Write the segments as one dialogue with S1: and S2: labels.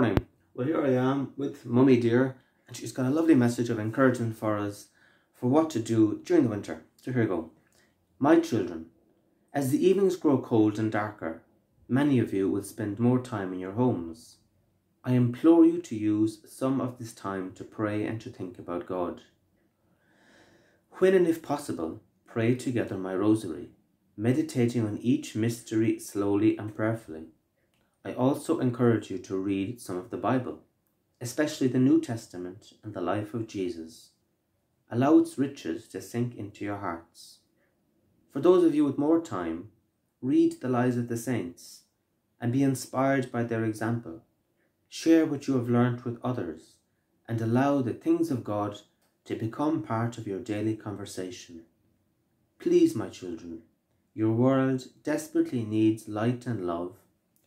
S1: Morning. Well, here I am with Mummy dear, and she's got a lovely message of encouragement for us for what to do during the winter. So here we go. My children, as the evenings grow cold and darker, many of you will spend more time in your homes. I implore you to use some of this time to pray and to think about God. When and if possible, pray together my rosary, meditating on each mystery slowly and prayerfully. I also encourage you to read some of the Bible, especially the New Testament and the life of Jesus. Allow its riches to sink into your hearts. For those of you with more time, read the lives of the saints and be inspired by their example. Share what you have learnt with others and allow the things of God to become part of your daily conversation. Please, my children, your world desperately needs light and love,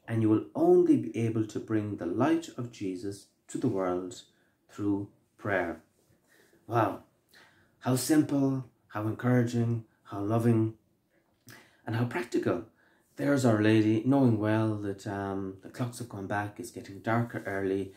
S1: and you will only be able to bring the light of Jesus to the world through prayer. Wow, how simple, how encouraging, how loving, and how practical. There's Our Lady, knowing well that the clocks have gone back, it's getting darker early,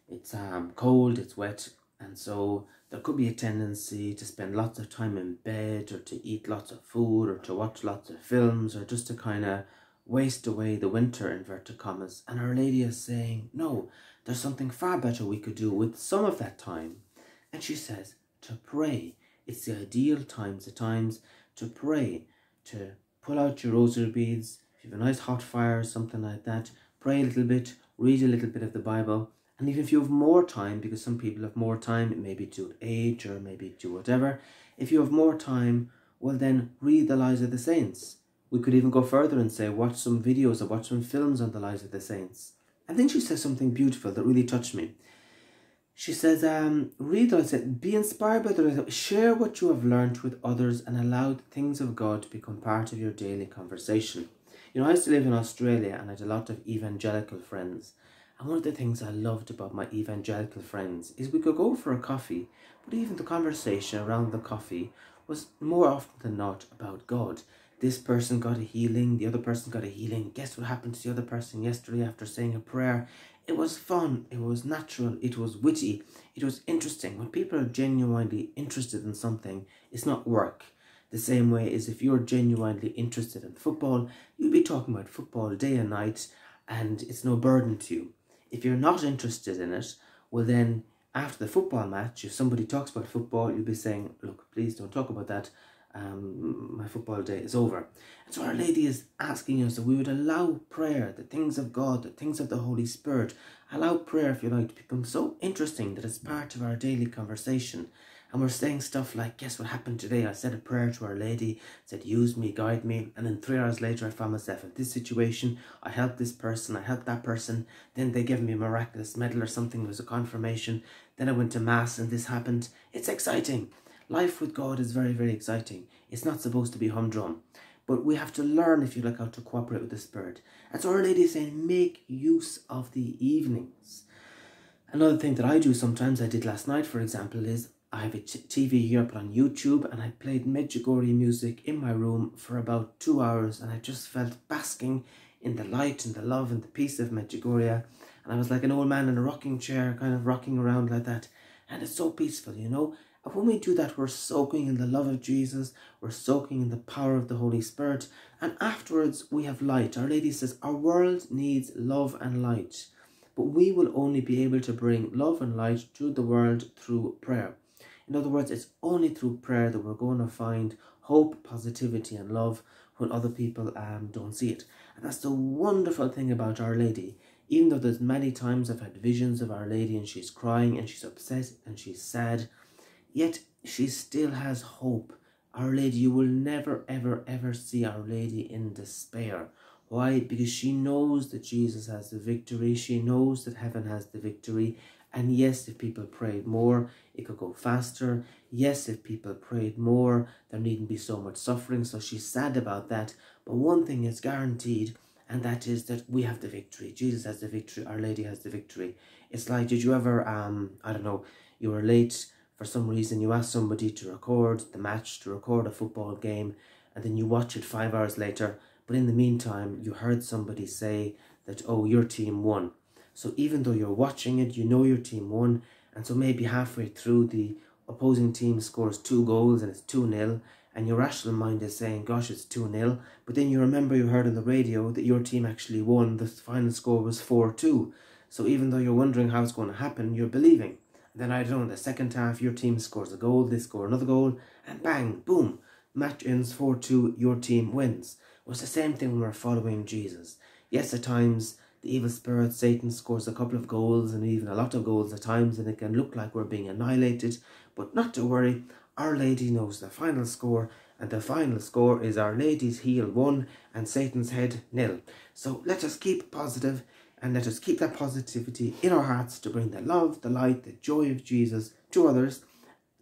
S1: it's cold, it's wet, and so there could be a tendency to spend lots of time in bed, or to eat lots of food, or to watch lots of films, or just to kind of waste away the winter, inverted commas. And Our Lady is saying, no, there's something far better we could do with some of that time. And she says to pray. It's the ideal times, the times to pray, to pull out your rosary beads. If you have a nice hot fire or something like that, pray a little bit, read a little bit of the Bible. And even if you have more time, because some people have more time, it may be due to age or maybe due whatever. If you have more time, well then read the lives of the saints. We could even go further and say, watch some videos or watch some films on the lives of the saints. And then she says something beautiful that really touched me. She says, read those, be inspired by the share what you have learned with others and allow the things of God to become part of your daily conversation. You know, I used to live in Australia and I had a lot of evangelical friends. And one of the things I loved about my evangelical friends is we could go for a coffee, but even the conversation around the coffee was more often than not about God. This person got a healing, the other person got a healing. Guess what happened to the other person yesterday after saying a prayer? It was fun, it was natural, it was witty, it was interesting. When people are genuinely interested in something, it's not work. The same way as if you're genuinely interested in football, you'll be talking about football day and night, and it's no burden to you. If you're not interested in it, well then, after the football match, if somebody talks about football, you'll be saying, look, please don't talk about that. My football day is over. And so Our Lady is asking us that we would allow prayer, the things of God, the things of the Holy Spirit, allow prayer, if you like, to become so interesting that it's part of our daily conversation. And we're saying stuff like, guess what happened today? I said a prayer to Our Lady, said, use me, guide me. And then 3 hours later, I found myself in this situation. I helped this person, I helped that person. Then they gave me a miraculous medal or something. It was a confirmation. Then I went to Mass and this happened. It's exciting. Life with God is very, very exciting. It's not supposed to be humdrum. But we have to learn, if you like, how to cooperate with the Spirit. And so Our Lady is saying, make use of the evenings. Another thing that I do sometimes, I did last night, for example, is I have a TV here up on YouTube and I played Medjugorje music in my room for about 2 hours, and I just felt basking in the light and the love and the peace of Medjugorje. And I was like an old man in a rocking chair, kind of rocking around like that. And it's so peaceful, you know. And when we do that, we're soaking in the love of Jesus, we're soaking in the power of the Holy Spirit, and afterwards we have light. Our Lady says our world needs love and light, but we will only be able to bring love and light to the world through prayer. In other words, it's only through prayer that we're going to find hope, positivity and love when other people don't see it. And that's the wonderful thing about Our Lady. Even though there's many times I've had visions of Our Lady and she's crying and she's upset and she's sad, yet she still has hope. Our Lady, you will never, ever, ever see Our Lady in despair. Why? Because she knows that Jesus has the victory. She knows that heaven has the victory. And yes, if people prayed more, it could go faster. Yes, if people prayed more, there needn't be so much suffering. So she's sad about that. But one thing is guaranteed, and that is that we have the victory. Jesus has the victory. Our Lady has the victory. It's like, did you ever, I don't know, you were late for some reason, you ask somebody to record the match, to record a football game, and then you watch it 5 hours later, but in the meantime, you heard somebody say that, oh, your team won. So even though you're watching it, you know your team won, and so maybe halfway through the opposing team scores 2 goals and it's 2-0, and your rational mind is saying, gosh, it's 2-0, but then you remember you heard on the radio that your team actually won, the final score was 4-2. So even though you're wondering how it's going to happen, you're believing. And then, I don't know, in the second half, your team scores a goal, they score another goal, and bang, boom, match ends 4-2, your team wins. Well, it's the same thing when we're following Jesus. Yes, at times, the evil spirit, Satan, scores a couple of goals and even a lot of goals at times, and it can look like we're being annihilated. But not to worry, Our Lady knows the final score, and the final score is Our Lady's heel 1 and Satan's head 0. So let us keep positive, and let us keep that positivity in our hearts to bring the love, the light, the joy of Jesus to others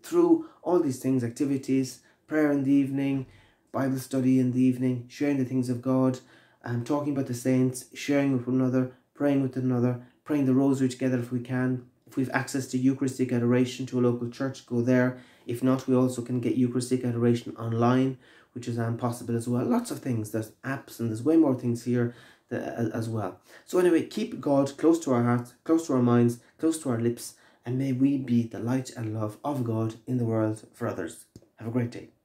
S1: through all these things, activities, prayer in the evening, Bible study in the evening, sharing the things of God, and talking about the saints, sharing with one another, praying with one another, praying the rosary together if we can. If we've access to Eucharistic adoration to a local church, go there. If not, we also can get Eucharistic adoration online, which is possible as well. Lots of things. There's apps and there's way more things here as well. So anyway, keep God close to our hearts, close to our minds, close to our lips, and may we be the light and love of God in the world for others. Have a great day.